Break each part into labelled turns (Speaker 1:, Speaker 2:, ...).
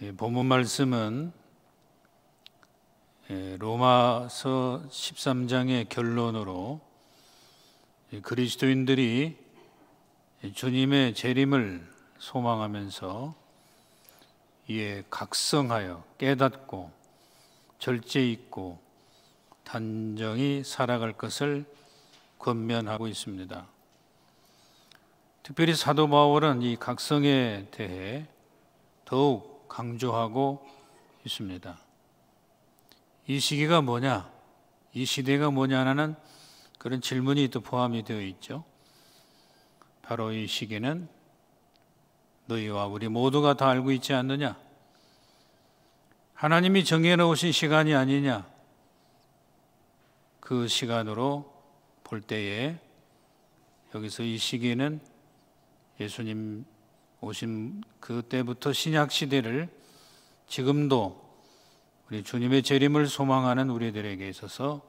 Speaker 1: 본문 말씀은 로마서 13장의 결론으로 그리스도인들이 주님의 재림을 소망하면서 이에 각성하여 깨닫고 절제 있고 단정히 살아갈 것을 권면하고 있습니다. 특별히 사도 바울은 이 각성에 대해 더욱 강조하고 있습니다. 이 시기가 뭐냐? 이 시대가 뭐냐는 그런 질문이 또 포함이 되어 있죠. 바로 이 시기는 너희와 우리 모두가 다 알고 있지 않느냐? 하나님이 정해놓으신 시간이 아니냐? 그 시간으로 볼 때에 여기서 이 시기는 예수님 오신 그때부터 신약 시대를 지금도 우리 주님의 재림을 소망하는 우리들에게 있어서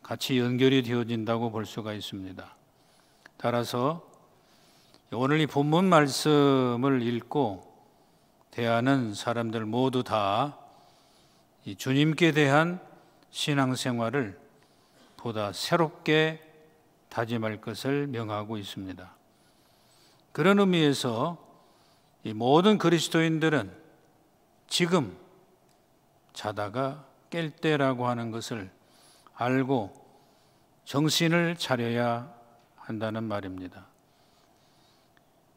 Speaker 1: 같이 연결이 되어진다고 볼 수가 있습니다. 따라서 오늘 이 본문 말씀을 읽고 대하는 사람들 모두 다 이 주님께 대한 신앙생활을 보다 새롭게 다짐할 것을 명하고 있습니다. 그런 의미에서 이 모든 그리스도인들은 지금 자다가 깰 때라고 하는 것을 알고 정신을 차려야 한다는 말입니다.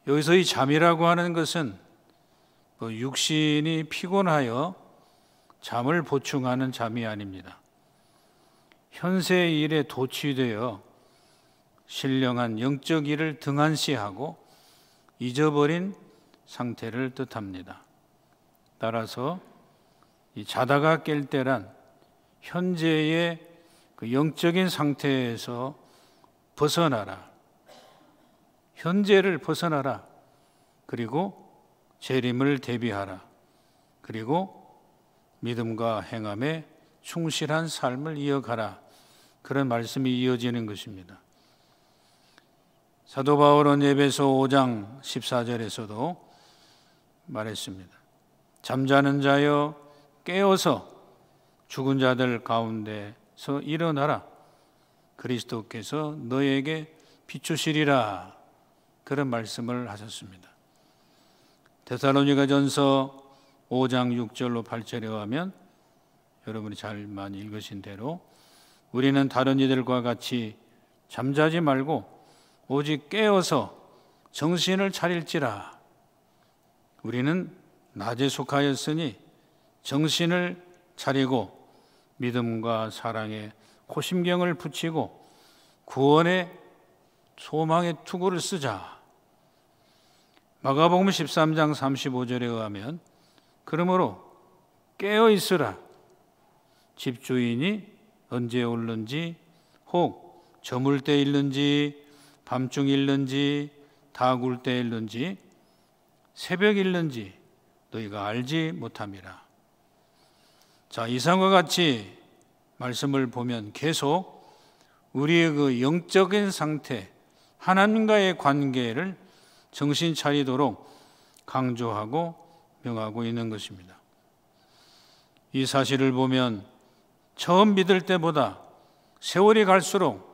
Speaker 1: 여기서 이 잠이라고 하는 것은 육신이 피곤하여 잠을 보충하는 잠이 아닙니다. 현세 일에 도취되어 신령한 영적 일을 등한시하고 잊어버린 상태를 뜻합니다. 따라서 이 자다가 깰 때란 현재의 그 영적인 상태에서 벗어나라. 현재를 벗어나라. 그리고 재림을 대비하라. 그리고 믿음과 행함에 충실한 삶을 이어가라. 그런 말씀이 이어지는 것입니다. 사도 바울은 에베소 5장 14절에서도 말했습니다. 잠자는 자여 깨어서 죽은 자들 가운데서 일어나라. 그리스도께서 너에게 비추시리라. 그런 말씀을 하셨습니다. 데살로니가전서 5장 6절로 8절에 의하면 여러분이 잘 많이 읽으신 대로 우리는 다른 이들과 같이 잠자지 말고 오직 깨어서 정신을 차릴지라. 우리는 낮에 속하였으니 정신을 차리고 믿음과 사랑에 호심경을 붙이고 구원의 소망의 투구를 쓰자. 마가복음 13장 35절에 의하면 그러므로 깨어 있으라. 집주인이 언제 올는지 혹 저물 때 일는지 밤중 일는지 다굴 때 일는지 새벽 일는지 너희가 알지 못함이라. 자, 이상과 같이 말씀을 보면 계속 우리의 그 영적인 상태, 하나님과의 관계를 정신 차리도록 강조하고 명하고 있는 것입니다. 이 사실을 보면 처음 믿을 때보다 세월이 갈수록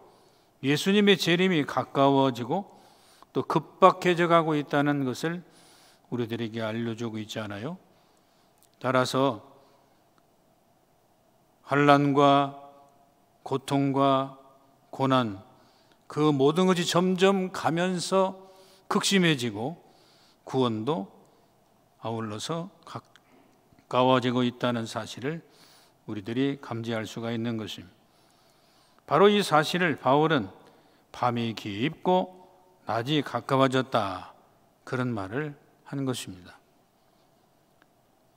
Speaker 1: 예수님의 재림이 가까워지고 또 급박해져 가고 있다는 것을 우리들에게 알려주고 있지 않아요? 따라서 환난과 고통과 고난 그 모든 것이 점점 가면서 극심해지고 구원도 아울러서 가까워지고 있다는 사실을 우리들이 감지할 수가 있는 것입니다. 바로 이 사실을 바울은 밤이 깊고 낮이 가까워졌다 그런 말을 한 것입니다.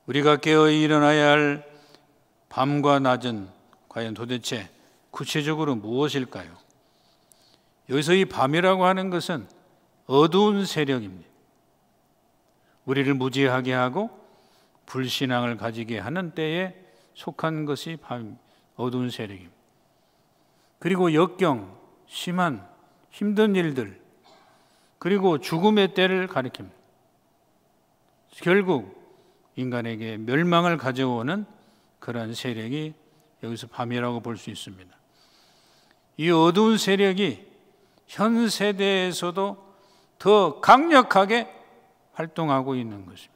Speaker 1: 우리가 깨어 일어나야 할 밤과 낮은 과연 도대체 구체적으로 무엇일까요? 여기서 이 밤이라고 하는 것은 어두운 세력입니다. 우리를 무지하게 하고 불신앙을 가지게 하는 때에 속한 것이 밤, 어두운 세력입니다. 그리고 역경, 심한 힘든 일들, 그리고 죽음의 때를 가리킵니다. 결국 인간에게 멸망을 가져오는 그런 세력이 여기서 밤이라고 볼 수 있습니다. 이 어두운 세력이 현 세대에서도 더 강력하게 활동하고 있는 것입니다.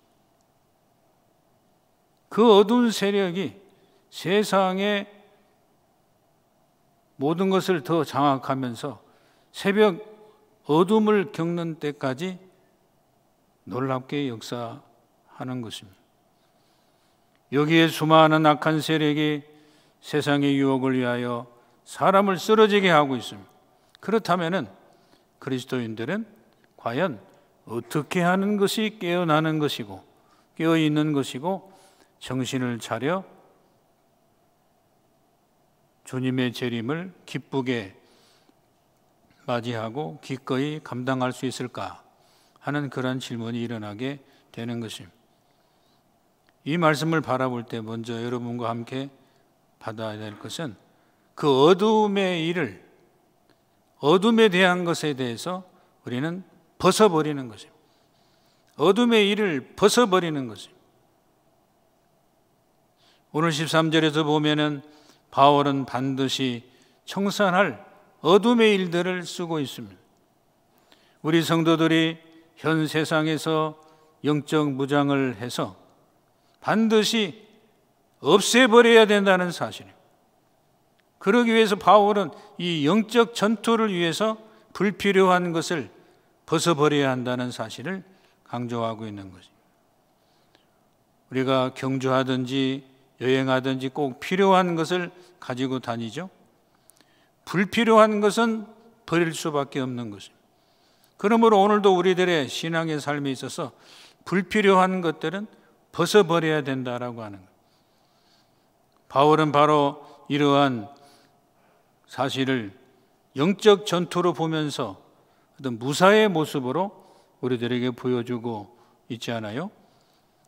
Speaker 1: 그 어두운 세력이 세상의 모든 것을 더 장악하면서 새벽 어둠을 겪는 때까지 놀랍게 역사하는 것입니다. 여기에 수많은 악한 세력이 세상의 유혹을 위하여 사람을 쓰러지게 하고 있습니다. 그렇다면 그리스도인들은 과연 어떻게 하는 것이 깨어나는 것이고 깨어있는 것이고 정신을 차려 주님의 재림을 기쁘게 맞이하고 기꺼이 감당할 수 있을까 하는 그런 질문이 일어나게 되는 것입니다. 이 말씀을 바라볼 때 먼저 여러분과 함께 받아야 될 것은 그 어둠의 일을, 어둠에 대한 것에 대해서 우리는 벗어버리는 것입니다. 어둠의 일을 벗어버리는 것입니다. 오늘 13절에서 보면은 바울은 반드시 청산할 어둠의 일들을 쓰고 있습니다. 우리 성도들이 현 세상에서 영적 무장을 해서 반드시 없애버려야 된다는 사실입니다. 그러기 위해서 바울은 이 영적 전투를 위해서 불필요한 것을 벗어버려야 한다는 사실을 강조하고 있는 것입니다. 우리가 경주하든지 여행하든지 꼭 필요한 것을 가지고 다니죠. 불필요한 것은 버릴 수밖에 없는 것입니다. 그러므로 오늘도 우리들의 신앙의 삶에 있어서 불필요한 것들은 벗어버려야 된다라고 하는 거예요. 바울은 바로 이러한 사실을 영적 전투로 보면서 어떤 무사의 모습으로 우리들에게 보여주고 있지 않아요?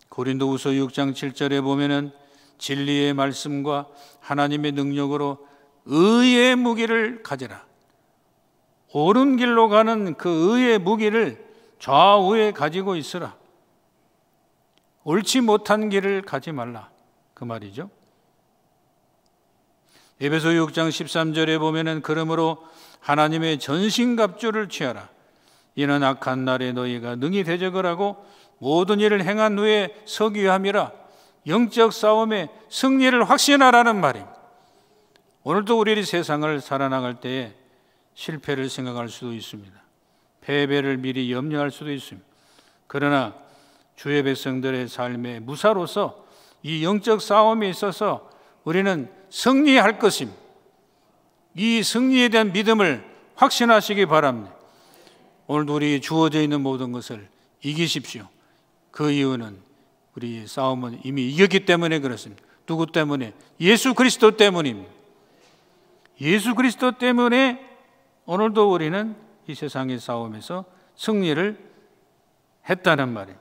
Speaker 1: 고린도후서 6장 7절에 보면은 진리의 말씀과 하나님의 능력으로 의의 무기를 가져라. 옳은 길로 가는 그 의의 무기를 좌우에 가지고 있으라. 옳지 못한 길을 가지 말라. 그 말이죠. 에베소 6장 13절에 보면은 그러므로 하나님의 전신갑주를 취하라. 이는 악한 날에 너희가 능히 대적을 하고 모든 일을 행한 후에 서기 위함이라. 영적 싸움의 승리를 확신하라는 말입니다. 오늘도 우리 세상을 살아나갈 때에 실패를 생각할 수도 있습니다. 패배를 미리 염려할 수도 있습니다. 그러나 주의 백성들의 삶의 무사로서 이 영적 싸움에 있어서 우리는 승리할 것입니다. 이 승리에 대한 믿음을 확신하시기 바랍니다. 오늘도 우리 주어져 있는 모든 것을 이기십시오. 그 이유는 우리 싸움은 이미 이겼기 때문에 그렇습니다. 누구 때문에? 예수 그리스도 때문입니다. 예수 그리스도 때문에 오늘도 우리는 이 세상의 싸움에서 승리를 했다는 말이에요.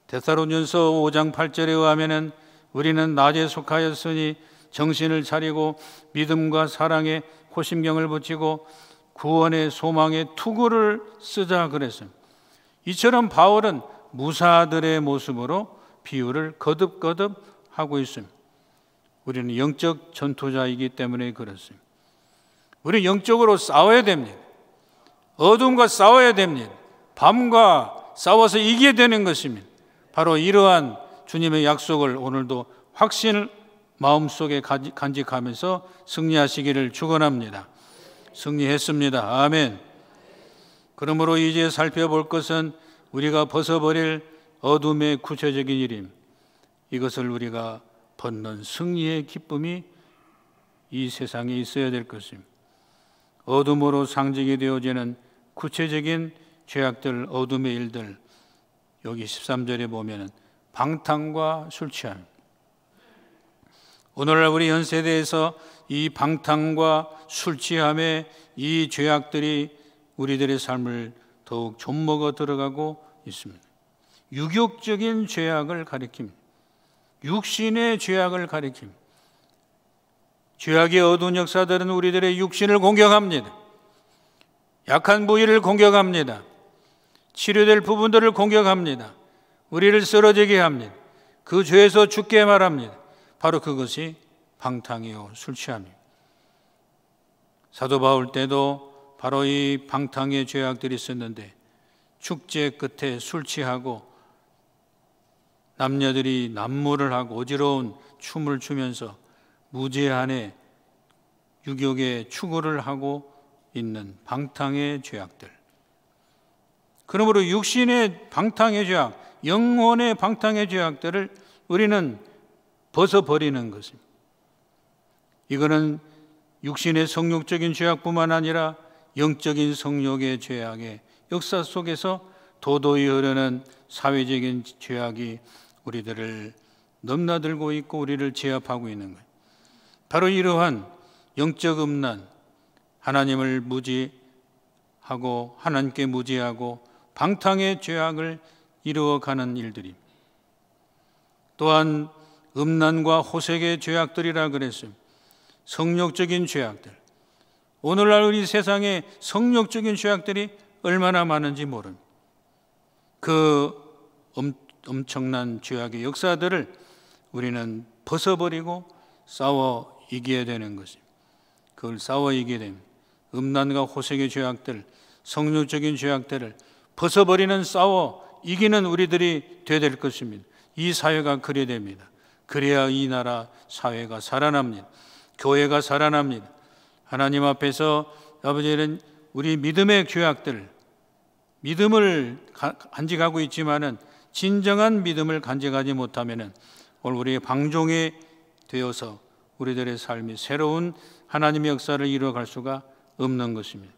Speaker 1: 데살로니가서 5장 8절에 의하면은 우리는 낮에 속하였으니 정신을 차리고 믿음과 사랑에 호심경을 붙이고 구원의 소망의 투구를 쓰자 그랬습니다. 이처럼 바울은 무사들의 모습으로 비유를 거듭거듭 하고 있습니다. 우리는 영적 전투자이기 때문에 그렇습니다. 우리는 영적으로 싸워야 됩니다. 어둠과 싸워야 됩니다. 밤과 싸워서 이기게 되는 것입니다. 바로 이러한 주님의 약속을 오늘도 확신 마음속에 간직하면서 승리하시기를 축원합니다. 승리했습니다. 아멘. 그러므로 이제 살펴볼 것은 우리가 벗어버릴 어둠의 구체적인 일임. 이것을 우리가 벗는 승리의 기쁨이 이 세상에 있어야 될 것입니다. 어둠으로 상징이 되어지는 구체적인 죄악들, 어둠의 일들, 여기 13절에 보면 방탕과 술 취함. 오늘날 우리 현 세대에서 이 방탕과 술 취함의 이 죄악들이 우리들의 삶을 더욱 좀먹어 들어가고 있습니다. 유욕적인 죄악을 가리킵니다. 육신의 죄악을 가리킵니다. 죄악의 어두운 역사들은 우리들의 육신을 공격합니다. 약한 부위를 공격합니다. 치료될 부분들을 공격합니다. 우리를 쓰러지게 합니다. 그 죄에서 죽게 말합니다. 바로 그것이 방탕이요 술 취함입니다. 사도 바울 때도 바로 이 방탕의 죄악들이 있었는데 축제 끝에 술 취하고 남녀들이 남모를 하고 어지러운 춤을 추면서 무제한의 유격의 추구를 하고 있는 방탕의 죄악들. 그러므로 육신의 방탕의 죄악, 영혼의 방탕의 죄악들을 우리는 벗어버리는 것입니다. 이거는 육신의 성욕적인 죄악뿐만 아니라 영적인 성욕의 죄악의 역사 속에서 도도히 흐르는 사회적인 죄악이 우리들을 넘나들고 있고 우리를 제압하고 있는 거예요. 바로 이러한 영적 음란, 하나님을 무지하고 하나님께 무지하고 방탕의 죄악을 이루어가는 일들입니다. 또한 음란과 호색의 죄악들이라 그랬습니다. 성욕적인 죄악들. 오늘날 우리 세상에 성욕적인 죄악들이 얼마나 많은지 모릅니다. 그 엄청난 죄악의 역사들을 우리는 벗어버리고 싸워 이겨야 되는 것입니다. 그걸 싸워 이겨야 됩니다. 음란과 호색의 죄악들, 성욕적인 죄악들을 벗어버리는 싸워 이기는 우리들이 되어야 될 것입니다. 이 사회가 그래야 됩니다. 그래야 이 나라 사회가 살아납니다. 교회가 살아납니다. 하나님 앞에서 아버지는 우리 믿음의 죄악들, 믿음을 간직하고 있지만은 진정한 믿음을 간직하지 못하면은 오늘 우리의 방종이 되어서 우리들의 삶이 새로운 하나님의 역사를 이루어갈 수가 없는 것입니다.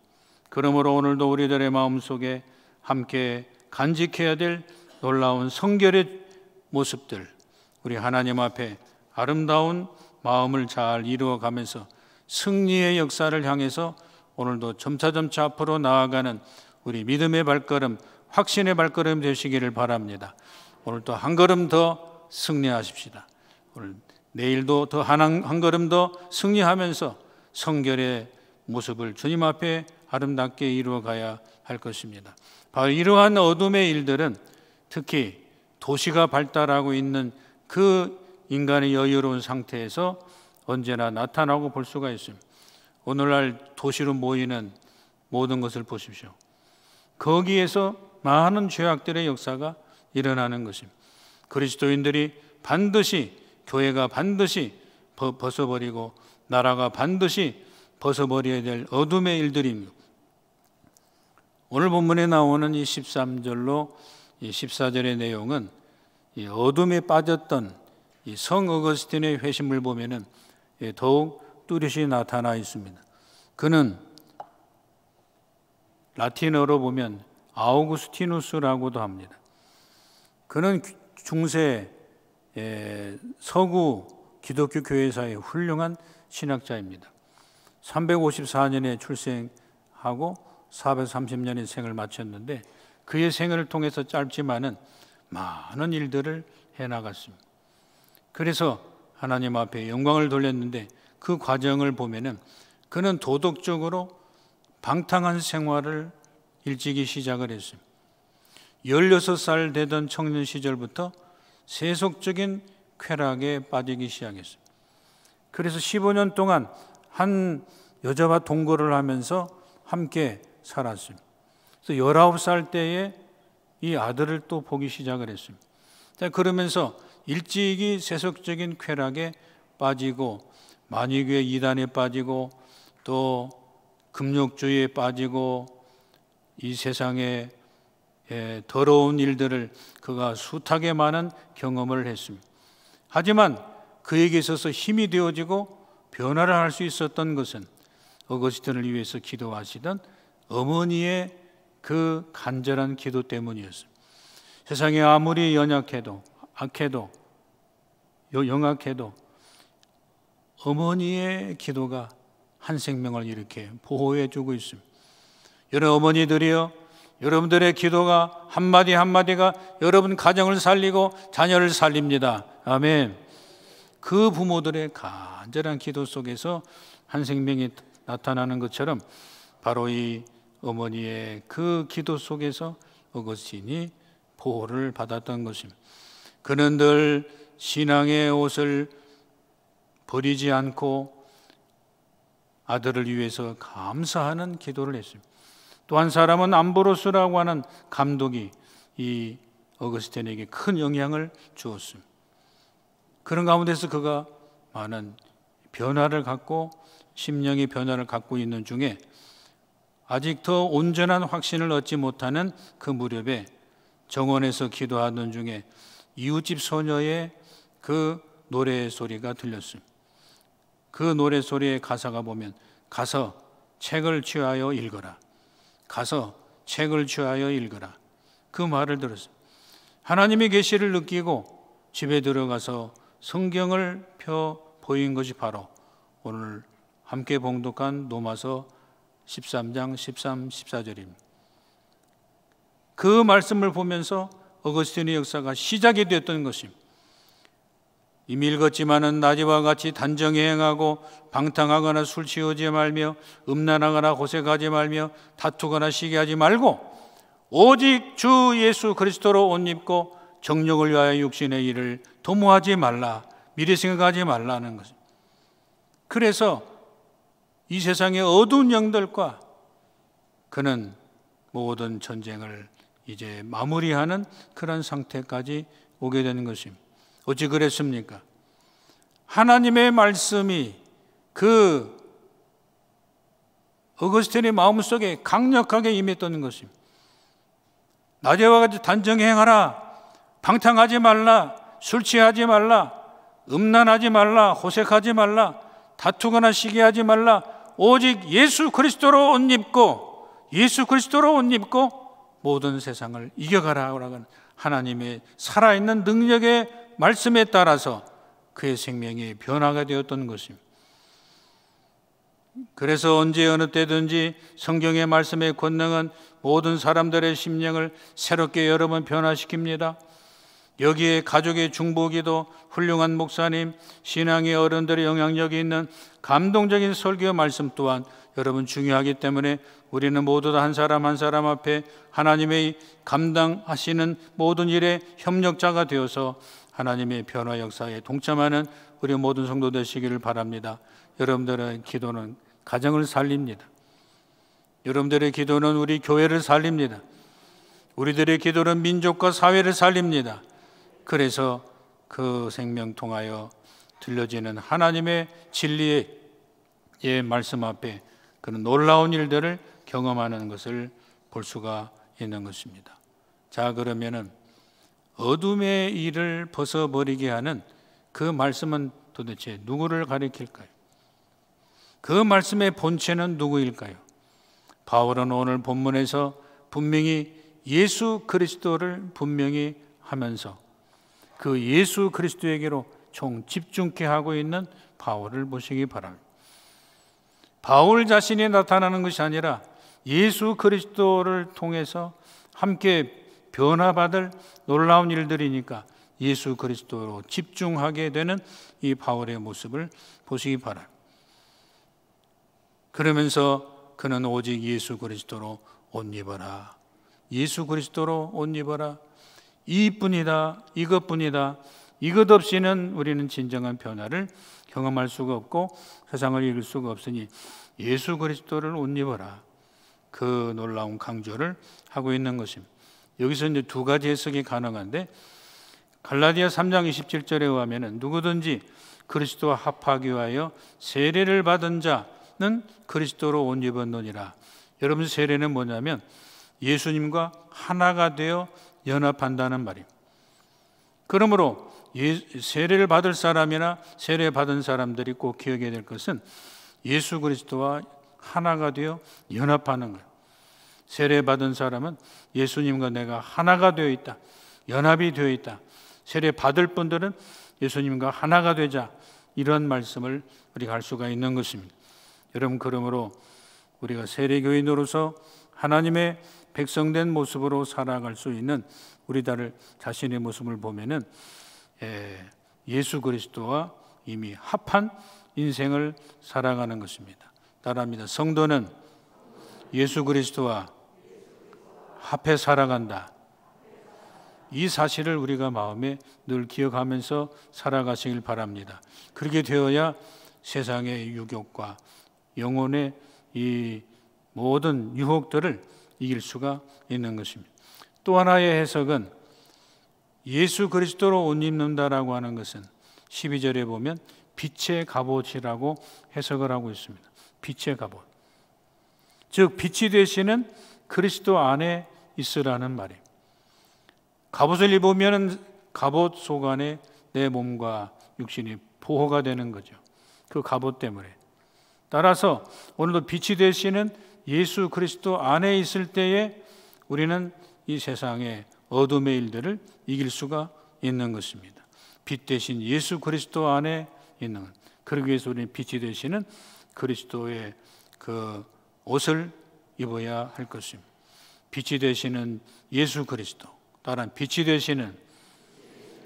Speaker 1: 그러므로 오늘도 우리들의 마음속에 함께 간직해야 될 놀라운 성결의 모습들, 우리 하나님 앞에 아름다운 마음을 잘 이루어가면서 승리의 역사를 향해서 오늘도 점차점차 앞으로 나아가는 우리 믿음의 발걸음, 확신의 발걸음 되시기를 바랍니다. 오늘도 한 걸음 더 승리하십시다. 오늘 내일도 더 한 걸음 더 승리하면서 성결의 모습을 주님 앞에 아름답게 이루어가야 할 것입니다. 바로 이러한 어둠의 일들은 특히 도시가 발달하고 있는 그 인간의 여유로운 상태에서 언제나 나타나고 볼 수가 있습니다. 오늘날 도시로 모이는 모든 것을 보십시오. 거기에서 많은 죄악들의 역사가 일어나는 것입니다. 그리스도인들이 반드시, 교회가 반드시 벗어버리고 나라가 반드시 벗어버려야 될 어둠의 일들입니다. 오늘 본문에 나오는 이 13절로 이 14절의 내용은 이 어둠에 빠졌던 이 성 어거스틴의 회심을 보면은 더욱 뚜렷이 나타나 있습니다. 그는 라틴어로 보면 아우구스티누스라고도 합니다. 그는 중세 서구 기독교 교회사의 훌륭한 신학자입니다. 354년에 출생하고 430년의 생을 마쳤는데 그의 생애를 통해서 짧지만은 많은 일들을 해나갔습니다. 그래서 하나님 앞에 영광을 돌렸는데 그 과정을 보면은 그는 도덕적으로 방탕한 생활을 일찍이 시작을 했습니다. 16살 되던 청년 시절부터 세속적인 쾌락에 빠지기 시작했습니다. 그래서 15년 동안 한 여자와 동거를 하면서 함께 살았습니다. 그래서 19살 때에 이 아들을 또 보기 시작을 했습니다. 그러면서 일찍이 세속적인 쾌락에 빠지고 만이교의 이단에 빠지고 또 금욕주의에 빠지고 이 세상의 더러운 일들을 그가 숱하게 많은 경험을 했습니다. 하지만 그에게 있어서 힘이 되어지고 변화를 할 수 있었던 것은 어거스틴을 위해서 기도하시던 어머니의 그 간절한 기도 때문이었습니다. 세상에 아무리 연약해도 악해도 영악해도 어머니의 기도가 한 생명을 이렇게 보호해 주고 있습니다. 여러분 어머니들이요, 여러분들의 기도가 한마디 한마디가 여러분 가정을 살리고 자녀를 살립니다. 아멘. 그 부모들의 간절한 기도 속에서 한 생명이 나타나는 것처럼 바로 이 어머니의 그 기도 속에서 어거스틴이 보호를 받았던 것입니다. 그는 늘 신앙의 옷을 버리지 않고 아들을 위해서 감사하는 기도를 했습니다. 또 한 사람은 암브로스라고 하는 감독이 이 어거스틴에게 큰 영향을 주었습니다. 그런 가운데서 그가 많은 변화를 갖고 심령의 변화를 갖고 있는 중에 아직 더 온전한 확신을 얻지 못하는 그 무렵에 정원에서 기도하던 중에 이웃집 소녀의 그 노래 소리가 들렸습니다. 그 노래 소리의 가사가 보면 가서 책을 취하여 읽어라. 가서 책을 취하여 읽어라. 그 말을 들었어요. 하나님의 계시를 느끼고 집에 들어가서 성경을 펴 보인 것이 바로 오늘 함께 봉독한 로마서 13장 13, 14절입니다. 그 말씀을 보면서 어거스틴의 역사가 시작이 되었던 것입니다. 이미 읽었지만은 나지와 같이 단정히 행하고 방탕하거나 술 취하지 말며 음란하거나 호색하지 말며 다투거나 시기하지 말고 오직 주 예수 그리스도로 옷 입고 정욕을 위하여 육신의 일을 도모하지 말라, 미리 생각하지 말라는 것입니다. 그래서 이 세상의 어두운 영들과 그는 모든 전쟁을 이제 마무리하는 그런 상태까지 오게 되는 것입니다. 어찌 그랬습니까? 하나님의 말씀이 그 어거스틴의 마음속에 강력하게 임했던 것입니다. 낮에와 같이 단정히 행하라, 방탕하지 말라, 술 취하지 말라, 음란하지 말라, 호색하지 말라, 다투거나 시기하지 말라, 오직 예수 그리스도로 옷 입고 예수 그리스도로 옷 입고 모든 세상을 이겨가라고 하는 하나님의 살아있는 능력의 말씀에 따라서 그의 생명이 변화가 되었던 것입니다. 그래서 언제 어느 때든지 성경의 말씀의 권능은 모든 사람들의 심령을 새롭게 여러 번 변화시킵니다. 여기에 가족의 중보기도, 훌륭한 목사님, 신앙의 어른들의 영향력이 있는 감동적인 설교 말씀 또한 여러분 중요하기 때문에 우리는 모두 다 한 사람 한 사람 앞에 하나님의 감당하시는 모든 일에 협력자가 되어서 하나님의 변화 역사에 동참하는 우리 모든 성도 되시기를 바랍니다. 여러분들의 기도는 가정을 살립니다. 여러분들의 기도는 우리 교회를 살립니다. 우리들의 기도는 민족과 사회를 살립니다. 그래서 그 생명 통하여 들려지는 하나님의 진리의 말씀 앞에 그런 놀라운 일들을 경험하는 것을 볼 수가 있는 것입니다. 자, 그러면은 어둠의 일을 벗어버리게 하는 그 말씀은 도대체 누구를 가리킬까요? 그 말씀의 본체는 누구일까요? 바울은 오늘 본문에서 분명히 예수 그리스도를 분명히 하면서 그 예수 그리스도에게로 총 집중케 하고 있는 바울을 보시기 바랍니다. 바울 자신이 나타나는 것이 아니라 예수 그리스도를 통해서 함께 변화받을 놀라운 일들이니까 예수 그리스도로 집중하게 되는 이 바울의 모습을 보시기 바랍니다. 그러면서 그는 오직 예수 그리스도로 옷 입어라. 예수 그리스도로 옷 입어라. 이뿐이다. 이것뿐이다. 이것 없이는 우리는 진정한 변화를 경험할 수가 없고 세상을 이길 수가 없으니 예수 그리스도를 옷 입어라. 그 놀라운 강조를 하고 있는 것입니다. 여기서 이제 두 가지 해석이 가능한데 갈라디아 3장 27절에 의하면 누구든지 그리스도와 합하기 위하여 세례를 받은 자는 그리스도로 옷 입었느니라. 여러분, 세례는 뭐냐면 예수님과 하나가 되어 연합한다는 말입니다. 그러므로 세례를 받을 사람이나 세례 받은 사람들이 꼭 기억해야 될 것은 예수 그리스도와 하나가 되어 연합하는 거예요. 세례 받은 사람은 예수님과 내가 하나가 되어 있다, 연합이 되어 있다. 세례 받을 분들은 예수님과 하나가 되자, 이런 말씀을 우리가 할 수가 있는 것입니다. 여러분, 그러므로 우리가 세례교인으로서 하나님의 백성된 모습으로 살아갈 수 있는 우리 자신의 모습을 보면은 예수 그리스도와 이미 합한 인생을 살아가는 것입니다. 따라합니다. 성도는 예수 그리스도와 합해 살아간다. 이 사실을 우리가 마음에 늘 기억하면서 살아가시길 바랍니다. 그렇게 되어야 세상의 유혹과 영혼의 이 모든 유혹들을 이길 수가 있는 것입니다. 또 하나의 해석은 예수 그리스도로 옷 입는다라고 하는 것은 12절에 보면 빛의 갑옷이라고 해석을 하고 있습니다. 빛의 갑옷. 즉 빛이 되시는 그리스도 안에 있으라는 말이에요. 갑옷을 입으면 갑옷 속 안에 내 몸과 육신이 보호가 되는 거죠. 그 갑옷 때문에. 따라서 오늘도 빛이 되시는 예수 그리스도 안에 있을 때에 우리는 이 세상의 어둠의 일들을 이길 수가 있는 것입니다. 빛 대신 예수 그리스도 안에 있는 것. 그러기 위해서 우리는 빛이 되시는 그리스도의 그 옷을 입어야 할 것입니다. 빛이 되시는 예수 그리스도, 따라 빛이 되시는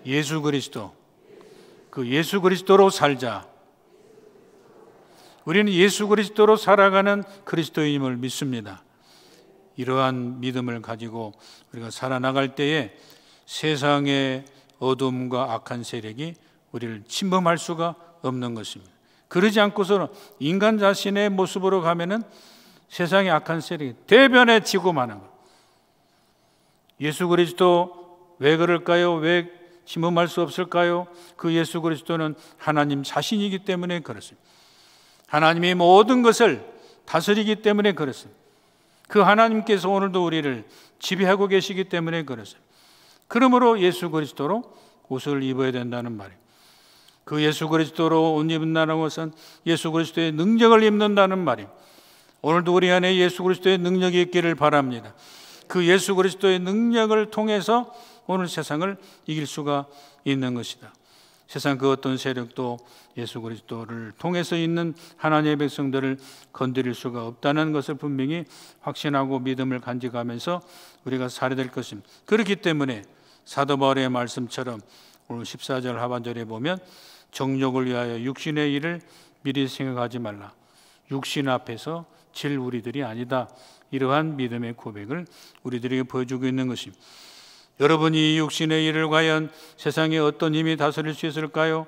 Speaker 1: 예수 그리스도, 그 예수 그리스도로 살자. 우리는 예수 그리스도로 살아가는 그리스도인임을 믿습니다. 이러한 믿음을 가지고 우리가 살아나갈 때에 세상의 어둠과 악한 세력이 우리를 침범할 수가 없는 것입니다. 그러지 않고서 인간 자신의 모습으로 가면은 세상의 악한 세력이 대변해 지고 마는 것. 예수 그리스도 왜 그럴까요? 왜 침범할 수 없을까요? 그 예수 그리스도는 하나님 자신이기 때문에 그렇습니다. 하나님이 모든 것을 다스리기 때문에 그렇습니다. 그 하나님께서 오늘도 우리를 지배하고 계시기 때문에 그렇습니다. 그러므로 예수 그리스도로 옷을 입어야 된다는 말이에요. 그 예수 그리스도로 옷 입는다는 것은 예수 그리스도의 능력을 입는다는 말이에요. 오늘도 우리 안에 예수 그리스도의 능력이 있기를 바랍니다. 그 예수 그리스도의 능력을 통해서 오늘 세상을 이길 수가 있는 것이다. 세상 그 어떤 세력도 예수 그리스도를 통해서 있는 하나님의 백성들을 건드릴 수가 없다는 것을 분명히 확신하고 믿음을 간직하면서 우리가 살아야 될 것입니다. 그렇기 때문에 사도 바울의 말씀처럼 오늘 14절 하반절에 보면 정욕을 위하여 육신의 일을 미리 생각하지 말라. 육신 앞에서 질 우리들이 아니다. 이러한 믿음의 고백을 우리들에게 보여주고 있는 것입니다. 여러분이 육신의 일을 과연 세상에 어떤 힘이 다스릴 수 있을까요?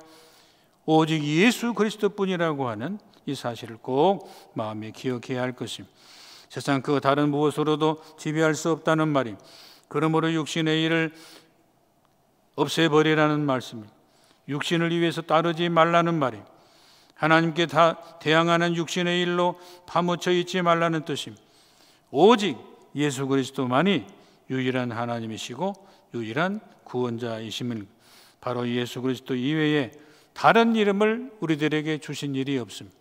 Speaker 1: 오직 예수 그리스도뿐이라고 하는 이 사실을 꼭 마음에 기억해야 할 것입니다. 세상 그 다른 무엇으로도 지배할 수 없다는 말입니다. 그러므로 육신의 일을 없애버리라는 말씀입니다. 육신을 위해서 따르지 말라는 말입니다. 하나님께 다 대항하는 육신의 일로 파묻혀 있지 말라는 뜻입니다. 오직 예수 그리스도만이 유일한 하나님이시고 유일한 구원자이심을 바로 예수 그리스도 이외에 다른 이름을 우리들에게 주신 일이 없습니다.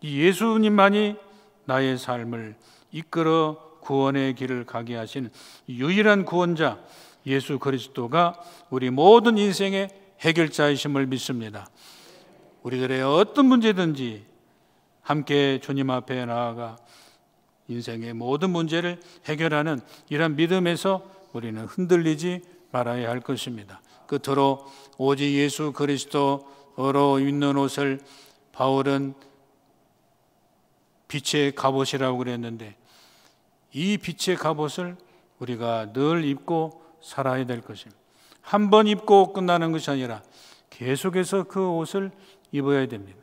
Speaker 1: 이 예수님만이 나의 삶을 이끌어 구원의 길을 가게 하시는 유일한 구원자 예수 그리스도가 우리 모든 인생의 해결자이심을 믿습니다. 우리들의 어떤 문제든지 함께 주님 앞에 나아가 인생의 모든 문제를 해결하는 이런 믿음에서 우리는 흔들리지 말아야 할 것입니다. 끝으로 오직 예수 그리스도로 입는 옷을 바울은 빛의 갑옷이라고 그랬는데 이 빛의 갑옷을 우리가 늘 입고 살아야 될 것입니다. 한 번 입고 끝나는 것이 아니라 계속해서 그 옷을 입어야 됩니다.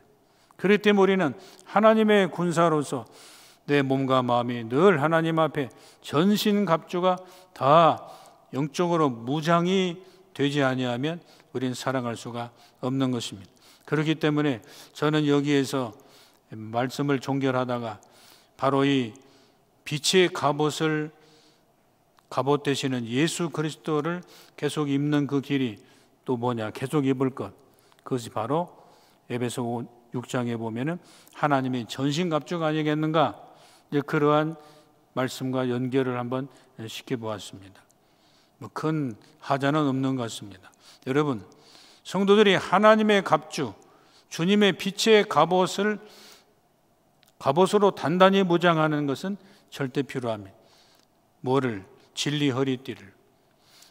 Speaker 1: 그렇기 때문에 우리는 하나님의 군사로서 내 몸과 마음이 늘 하나님 앞에 전신갑주가 다 영적으로 무장이 되지 아니하면 우리는 살아갈 수가 없는 것입니다. 그렇기 때문에 저는 여기에서 말씀을 종결하다가 바로 이 빛의 갑옷 되시는 예수 그리스도를 계속 입는 그 길이 또 뭐냐? 계속 입을 것. 그것이 바로 에베소 6장에 보면은 하나님의 전신갑주가 아니겠는가? 이제 그러한 말씀과 연결을 한번 시켜보았습니다. 큰 하자는 없는 것 같습니다. 여러분, 성도들이 하나님의 갑주, 주님의 빛의 갑옷으로 단단히 무장하는 것은 절대 필요합니다. 뭐를? 진리 허리띠를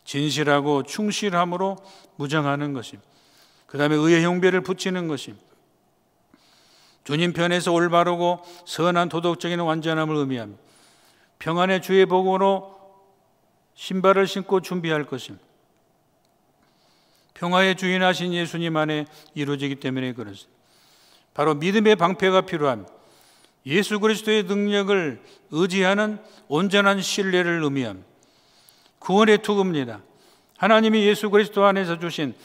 Speaker 1: 진실하고 충실함으로 무장하는 것입니다. 그 다음에 의의 형배를 붙이는 것입니다. 주님 편에서 올바르고 선한 도덕적인 완전함을 의미합니다. 평안의 주의 복으로 신발을 신고 준비할 것입니다. 평화의 주인하신 예수님 안에 이루어지기 때문에 그렇습니다. 바로 믿음의 방패가 필요합니다. 예수 그리스도의 능력을 의지하는 온전한 신뢰를 의미합니다. 구원의 투구입니다. 하나님이 예수 그리스도 안에서 주신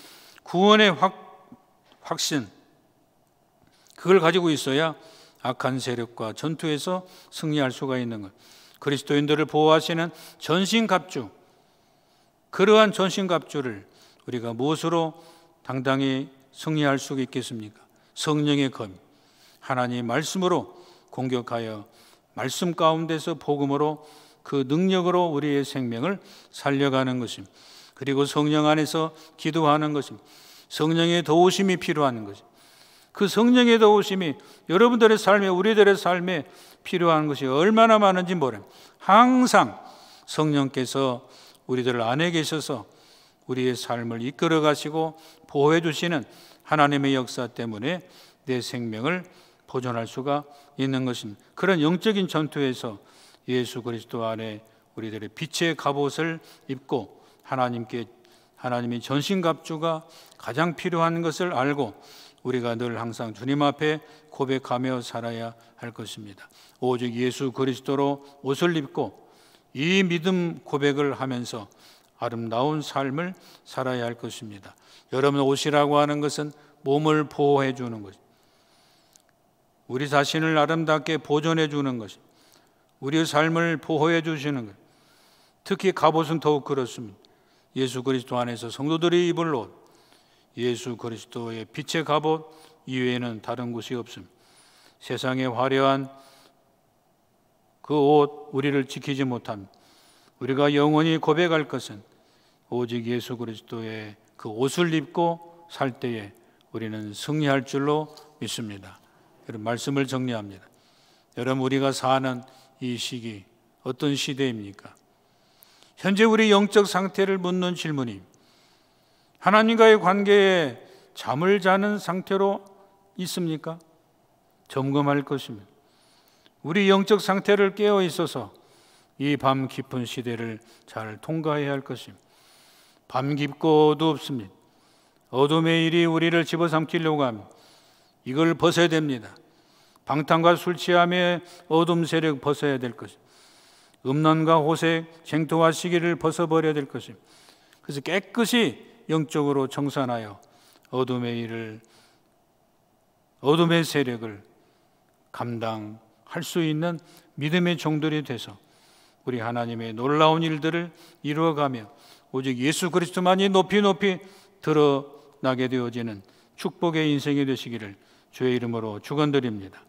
Speaker 1: 구원의 확신, 그걸 가지고 있어야 악한 세력과 전투에서 승리할 수가 있는 것. 그리스도인들을 보호하시는 전신갑주, 그러한 전신갑주를 우리가 무엇으로 당당히 승리할 수 있겠습니까? 성령의 검, 하나님의 말씀으로 공격하여 말씀 가운데서 복음으로 그 능력으로 우리의 생명을 살려가는 것입니다. 그리고 성령 안에서 기도하는 것입니다. 성령의 도우심이 필요한 것입니다. 그 성령의 도우심이 여러분들의 삶에, 우리들의 삶에 필요한 것이 얼마나 많은지 모릅니다. 항상 성령께서 우리들 안에 계셔서 우리의 삶을 이끌어 가시고 보호해 주시는 하나님의 역사 때문에 내 생명을 보존할 수가 있는 것입니다. 그런 영적인 전투에서 예수 그리스도 안에 우리들의 빛의 갑옷을 입고 하나님의 전신갑주가 가장 필요한 것을 알고 우리가 늘 항상 주님 앞에 고백하며 살아야 할 것입니다. 오직 예수 그리스도로 옷을 입고 이 믿음 고백을 하면서 아름다운 삶을 살아야 할 것입니다. 여러분, 옷이라고 하는 것은 몸을 보호해 주는 것, 우리 자신을 아름답게 보존해 주는 것, 우리의 삶을 보호해 주시는 것. 특히 갑옷은 더욱 그렇습니다. 예수 그리스도 안에서 성도들이 입을 옷, 예수 그리스도의 빛의 갑옷 이외에는 다른 곳이 없습니다. 세상의 화려한 그 옷 우리를 지키지 못합니다. 우리가 영원히 고백할 것은 오직 예수 그리스도의 그 옷을 입고 살 때에 우리는 승리할 줄로 믿습니다. 여러분, 말씀을 정리합니다. 여러분, 우리가 사는 이 시기 어떤 시대입니까? 현재 우리 영적 상태를 묻는 질문이, 하나님과의 관계에 잠을 자는 상태로 있습니까? 점검할 것입니다. 우리 영적 상태를 깨어 있어서 이 밤 깊은 시대를 잘 통과해야 할 것입니다. 밤 깊고 어두웁습니다. 어둠의 일이 우리를 집어삼키려고 합니다. 이걸 벗어야 됩니다. 방탕과 술 취함의 어둠 세력 벗어야 될 것입니다. 음란과 호색, 쟁토와 시기를 벗어버려야 될 것입니다. 그래서 깨끗이 영적으로 정산하여 어둠의 세력을 감당할 수 있는 믿음의 종들이 돼서 우리 하나님의 놀라운 일들을 이루어가며 오직 예수 그리스도만이 높이 드러나게 되어지는 축복의 인생이 되시기를 주의 이름으로 축원드립니다.